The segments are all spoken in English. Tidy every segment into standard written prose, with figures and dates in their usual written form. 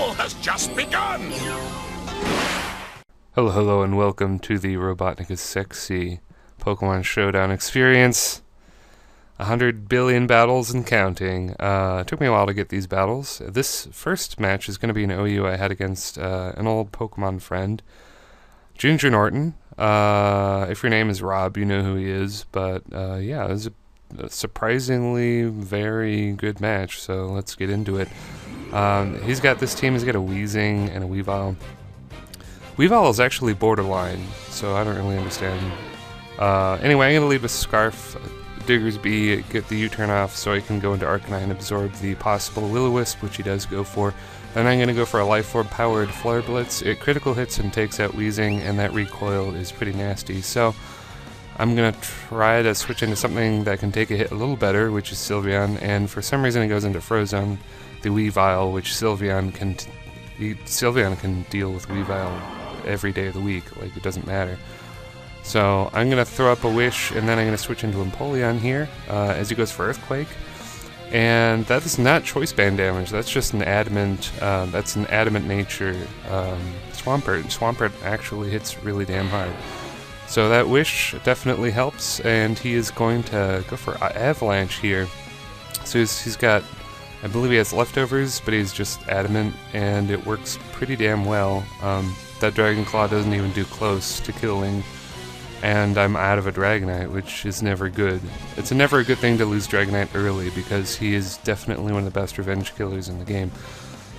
battle has just begun! Hello, and welcome to the RobotnikIsSexy Pokemon Showdown experience. 100 billion battles and counting. It took me a while to get these battles. This first match is going to be an OU I had against an old Pokemon friend, Ginger Norton. If your name is Rob, you know who he is. But yeah, it was a surprisingly very good match, so let's get into it. He's got this team. He's got a Weezing and a Weavile. Weavile is actually borderline, so I don't really understand. Anyway, I'm going to leave a Scarf, Diggersby, get the U-turn off so I can go into Arcanine and absorb the possible Will-O-Wisp, which he does go for. Then I'm going to go for a Life Orb powered Flare Blitz. It critical hits and takes out Weezing, and that recoil is pretty nasty. So I'm going to try to switch into something that can take a hit a little better, which is Sylveon, and for some reason it goes into Frozone, the Weavile, which Sylveon can deal with Weavile every day of the week, like it doesn't matter. So I'm going to throw up a Wish, and then I'm going to switch into Empoleon here as he goes for Earthquake. And that is not Choice Band damage, that's just an adamant, nature Swampert. Swampert actually hits really damn hard. So that Wish definitely helps, and he is going to go for Avalanche here. So he's got, I believe he has leftovers, but he's just adamant, and it works pretty damn well. That Dragon Claw doesn't even do close to killing, and I'm out of a Dragonite, which is never good. It's never a good thing to lose Dragonite early, because he is definitely one of the best revenge killers in the game.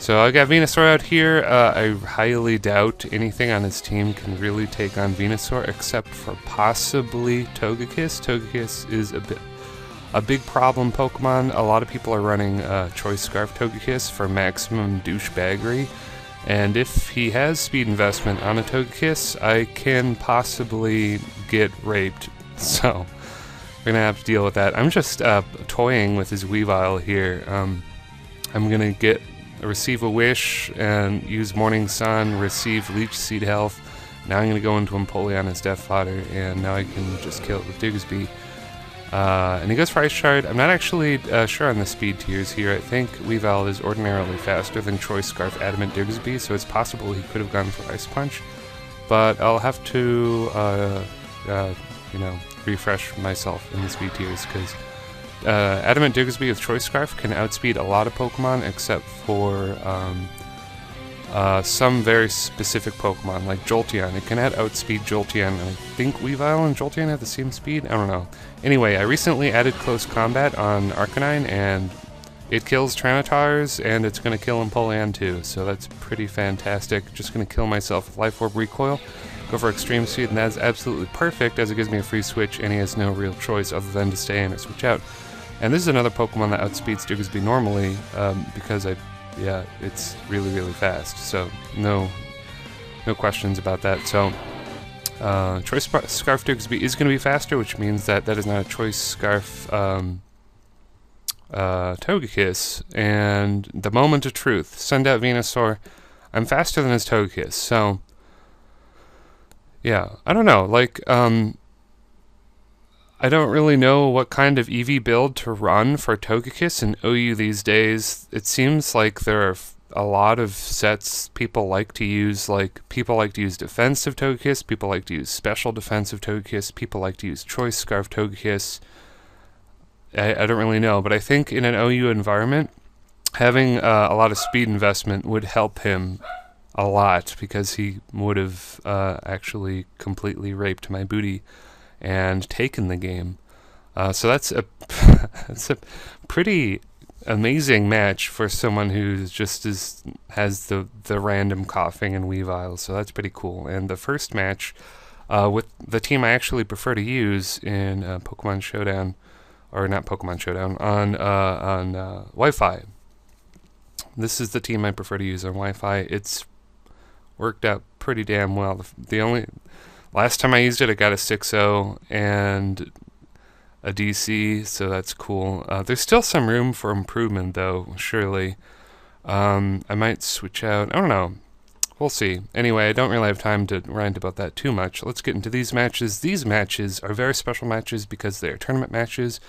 So I got Venusaur out here. I highly doubt anything on his team can really take on Venusaur, except for possibly Togekiss. Togekiss is a big problem Pokemon. A lot of people are running Choice Scarf Togekiss for maximum douchebaggery. And if he has speed investment on a Togekiss, I can possibly get raped. So we're going to have to deal with that. I'm just toying with his Weavile here. I'm going to receive a Wish and use Morning Sun, receive Leech Seed health. Now I'm going to go into Empoleon as Death Fodder, and now I can just kill it with Diggersby. And he goes for Ice Shard. I'm not actually sure on the speed tiers here. I think Weavile is ordinarily faster than Choice Scarf Adamant Diggersby, so it's possible he could have gone for Ice Punch. But I'll have to, refresh myself in the speed tiers, because Adamant Diggersby with Choice Scarf can outspeed a lot of Pokemon, except for some very specific Pokemon, like Jolteon. It can outspeed Jolteon, and I think Weavile and Jolteon have the same speed? I don't know. Anyway, I recently added Close Combat on Arcanine, and it kills Tyranitar, and it's going to kill Empoleon too, so that's pretty fantastic. Just going to kill myself with Life Orb Recoil, go for Extreme Speed, and that's absolutely perfect, as it gives me a free switch, and he has no real choice other than to stay in or switch out. And this is another Pokemon that outspeeds Diggersby normally, because it's really, really fast, so no questions about that. So Choice Scarf Diggersby is going to be faster, which means that is not a Choice Scarf Togekiss. And the moment of truth, send out Venusaur. I'm faster than his Togekiss, so yeah, I don't know, like, I don't really know what kind of EV build to run for Togekiss in OU these days. It seems like there are a lot of sets people like to use. Like, people like to use defensive Togekiss, people like to use special defensive Togekiss, people like to use Choice Scarf Togekiss. I don't really know, but I think in an OU environment, having a lot of speed investment would help him a lot, because he would have actually completely raped my booty and taken the game. So that's a pretty amazing match for someone who has the random coughing and Weavile, so that's pretty cool. And the first match with the team I actually prefer to use in Pokemon Showdown, or not Pokemon Showdown, on Wi-Fi. This is the team I prefer to use on Wi-Fi. It's worked out pretty damn well. Last time I used it, I got a 6-0 and a DC, so that's cool. There's still some room for improvement, though, surely. I might switch out. I don't know. We'll see. Anyway, I don't really have time to rant about that too much. Let's get into these matches. These matches are very special matches because they are tournament matches.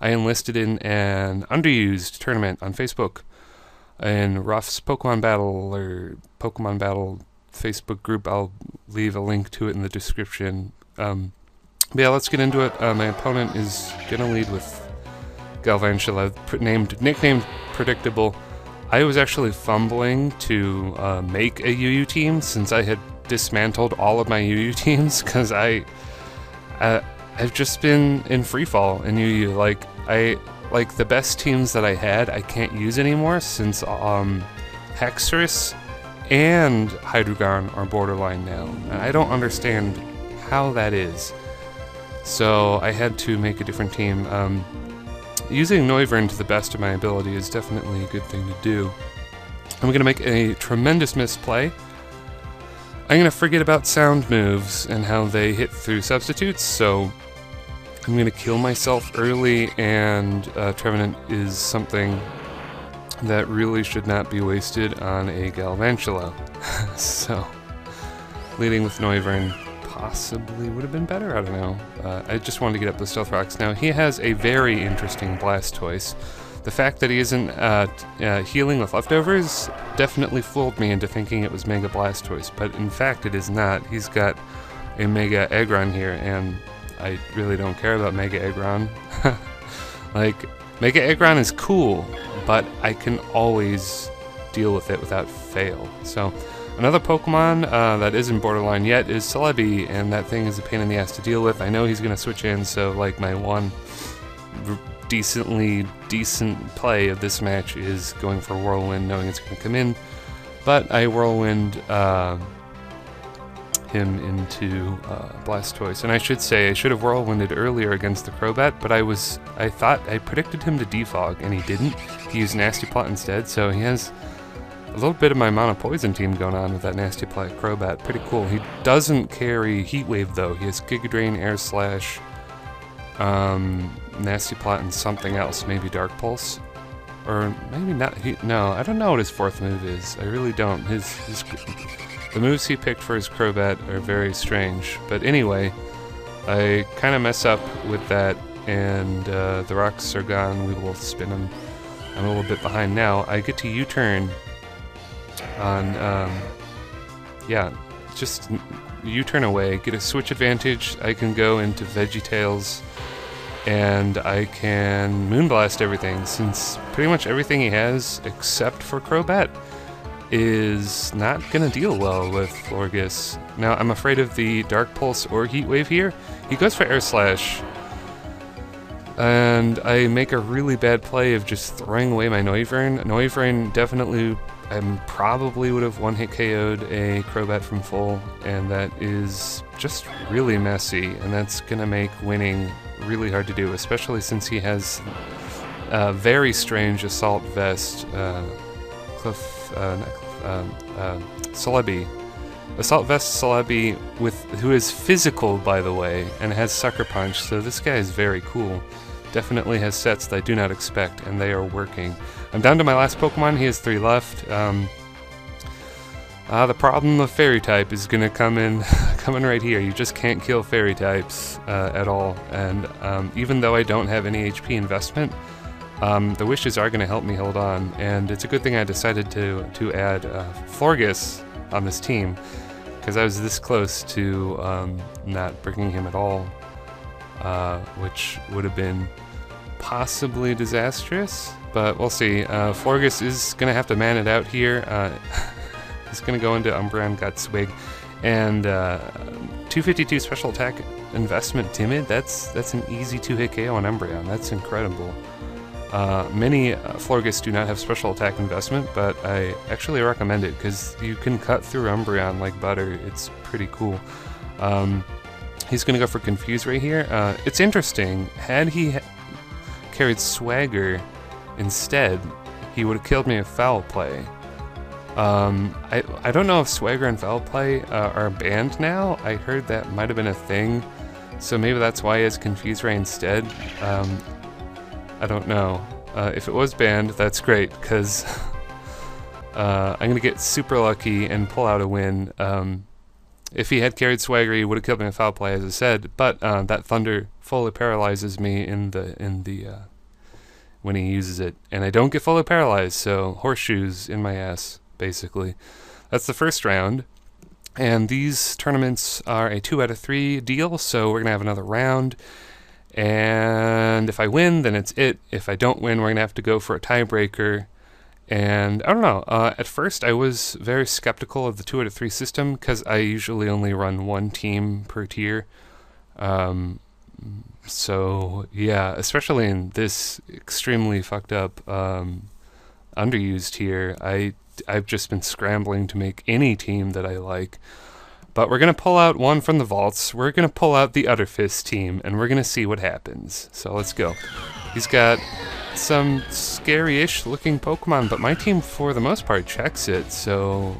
I enlisted in an underused tournament on Facebook. in Ruff's Pokemon Battle or Pokemon Battle Facebook group. I'll leave a link to it in the description. But yeah, let's get into it. My opponent is gonna lead with Galvantula, nicknamed Predictable. I was actually fumbling to make a UU team since I had dismantled all of my UU teams because I've just been in freefall in UU. Like the best teams that I had, I can't use anymore since Hexorus and Hydreigon are borderline now. And I don't understand how that is. So I had to make a different team. Using Noivern to the best of my ability is definitely a good thing to do. I'm going to make a tremendous misplay. I'm going to forget about sound moves and how they hit through substitutes, so I'm going to kill myself early, and Trevenant is something that really should not be wasted on a Galvantula. So, leading with Noivern possibly would have been better, I don't know. I just wanted to get up the Stealth Rocks. Now, he has a very interesting Blastoise. The fact that he isn't healing with leftovers definitely fooled me into thinking it was Mega Blastoise, but in fact it is not. He's got a Mega Aggron here, and I really don't care about Mega Aggron. Like, Mega Aggron is cool, but I can always deal with it without fail. So, another Pokemon that isn't borderline yet is Celebi, and that thing is a pain in the ass to deal with. I know he's going to switch in, so like my one decent play of this match is going for Whirlwind, knowing it's going to come in, but I Whirlwind him into Blastoise. And I should say, I should have Whirlwinded earlier against the Crobat, but I thought I predicted him to defog, and he didn't. He used Nasty Plot instead, so he has a little bit of my Mono Poison team going on with that Nasty Plot Crobat. Pretty cool. He doesn't carry Heat Wave though. He has Giga Drain, Air Slash, Nasty Plot, and something else, maybe Dark Pulse, or maybe not. No, I don't know what his fourth move is. I really don't. The moves he picked for his Crobat are very strange. But anyway, I kind of mess up with that, and the rocks are gone. We will spin them. I'm a little bit behind now. I get to U-turn on, yeah, just U-turn away, get a switch advantage. I can go into VeggieTales, and I can Moonblast everything, since pretty much everything he has, except for Crobat, is not gonna deal well with Florges. Now, I'm afraid of the Dark Pulse or Heat Wave here. He goes for Air Slash, and I make a really bad play of just throwing away my Noivern. Noivern definitely, probably would have one-hit KO'd a Crobat from full, and that is just really messy, and that's gonna make winning really hard to do, especially since he has a very strange Assault Vest, Celebi. Assault Vest Celebi, who is physical, by the way, and has Sucker Punch, so this guy is very cool. Definitely has sets that I do not expect, and they are working. I'm down to my last Pokemon. He has 3 left. The problem of Fairy type is gonna come in right here. You just can't kill Fairy types at all, and even though I don't have any HP investment, the wishes are gonna help me hold on, and it's a good thing I decided to add Florges on this team, because I was this close to not bringing him at all, which would have been possibly disastrous, but we'll see. Florges is going to have to man it out here. He's going to go into Umbreon, got Swig, and 252 special attack investment Timid. That's an easy 2-hit KO on Umbreon. That's incredible. Many Florges do not have special attack investment, but I actually recommend it because you can cut through Umbreon like butter. It's pretty cool. He's going to go for Confuse right here. It's interesting. Had he carried Swagger instead, he would have killed me with Foul Play. I don't know if Swagger and Foul Play are banned now. I heard that might have been a thing, so maybe that's why he has Confuse Ray instead. I don't know. If it was banned, that's great, because I'm going to get super lucky and pull out a win. If he had carried Swagger, he would have killed me with Foul Play, as I said, but that Thunder fully paralyzes me in the when he uses it, and I don't get fully paralyzed, so horseshoes in my ass, basically. That's the first round, and these tournaments are a 2 out of 3 deal, so we're going to have another round, and if I win, then it's it. If I don't win, we're going to have to go for a tiebreaker. And I don't know, at first I was very skeptical of the 2 out of 3 system because I usually only run one team per tier. So yeah, especially in this extremely fucked up, underused tier, I've just been scrambling to make any team that I like. But we're going to pull out one from the vaults. We're going to pull out the Utterfist team, and we're going to see what happens. So let's go. He's got some scary-ish looking Pokemon, but my team for the most part checks it, so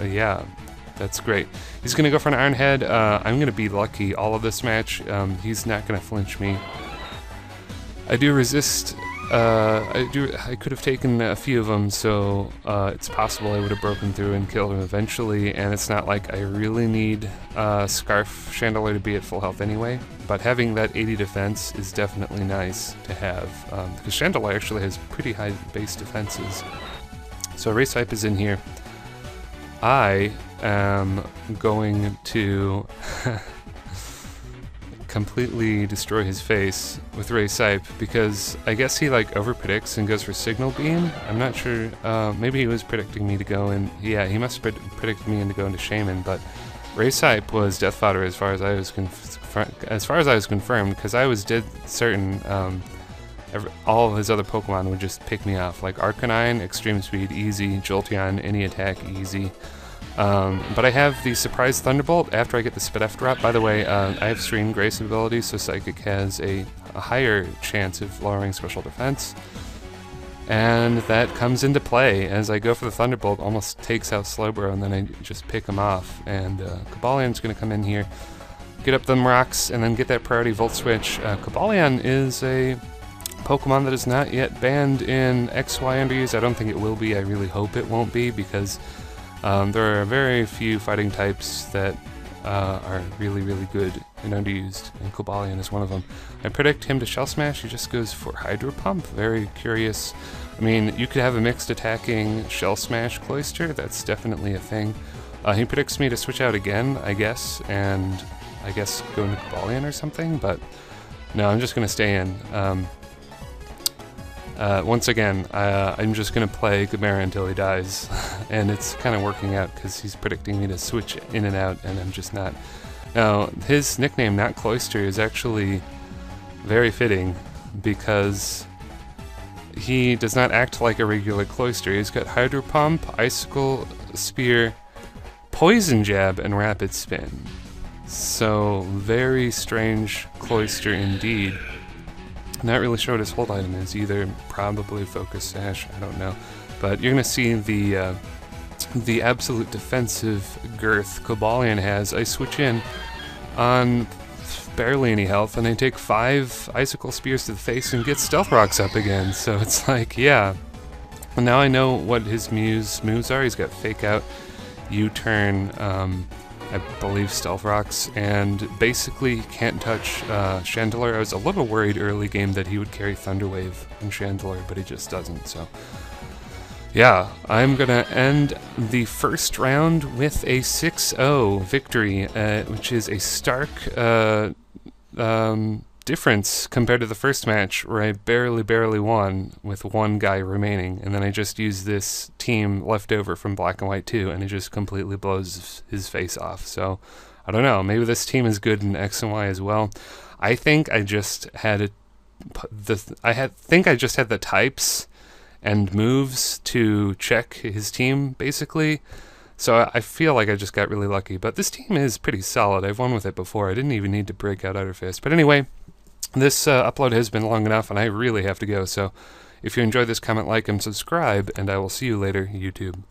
yeah, that's great. He's gonna go for an Iron Head. I'm gonna be lucky all of this match. He's not gonna flinch me. I do resist. I could have taken a few of them, so it's possible I would have broken through and killed him eventually, and it's not like I really need Scarf Chandelier to be at full health anyway, but having that 80 defense is definitely nice to have, because Chandelier actually has pretty high base defenses. So Race Hype is in here. I am going to completely destroy his face with Race Hype, because I guess he like overpredicts and goes for Signal Beam. I'm not sure, maybe he was predicting me to go in, yeah, he must have predicted me to go into Shaman, but Race Hype was Death Fodder as far as I was confirmed, because I was dead certain all of his other Pokemon would just pick me off, like Arcanine, Extreme Speed, easy, Jolteon, any attack, easy. But I have the Surprise Thunderbolt after I get the Spit F drop. By the way, I have Stream Grace ability, so Psychic has a higher chance of lowering special defense. And that comes into play as I go for the Thunderbolt, almost takes out Slowbro, and then I just pick him off. And Cobalion's going to come in here, get up them rocks, and then get that priority Volt Switch. Cobalion is a Pokemon that is not yet banned in XY underuse. I don't think it will be. I really hope it won't be, because there are very few fighting types that are really, really good and underused, and Cobalion is one of them. I predict him to Shell Smash. He just goes for Hydro Pump. Very curious. I mean, you could have a mixed attacking Shell Smash Cloyster. That's definitely a thing. He predicts me to switch out again, I guess, and I guess go into Cobalion or something, but no, I'm just going to stay in. Once again, I'm just going to play Gamera until he dies, and it's kind of working out because he's predicting me to switch in and out, and I'm just not. Now, his nickname, Not Cloyster, is actually very fitting because he does not act like a regular Cloyster. He's got Hydro Pump, Icicle Spear, Poison Jab, and Rapid Spin. So, very strange Cloyster indeed. Not really sure what his hold item is either. Probably Focus Sash, I don't know. But you're going to see the absolute defensive girth Cobalion has. I switch in on barely any health, and I take 5 Icicle Spears to the face and get Stealth Rocks up again. So it's like, yeah. Now I know what his moves are. He's got Fake Out, U-Turn, I believe Stealth Rocks, and basically can't touch Chandelure. I was a little worried early game that he would carry Thunder Wave and Chandelure, but he just doesn't, so. Yeah, I'm gonna end the first round with a 6-0 victory, which is a stark difference compared to the first match, where I barely won with one guy remaining, and then I just used this team left over from Black and White 2, and it just completely blows his face off. So, I don't know, maybe this team is good in X and Y as well. I think I just had the types and moves to check his team, basically. So I feel like I just got really lucky, but this team is pretty solid. I've won with it before. I didn't even need to break out Outer Fist. But anyway, this upload has been long enough, and I really have to go. So if you enjoyed this, comment, like, and subscribe, and I will see you later, YouTube.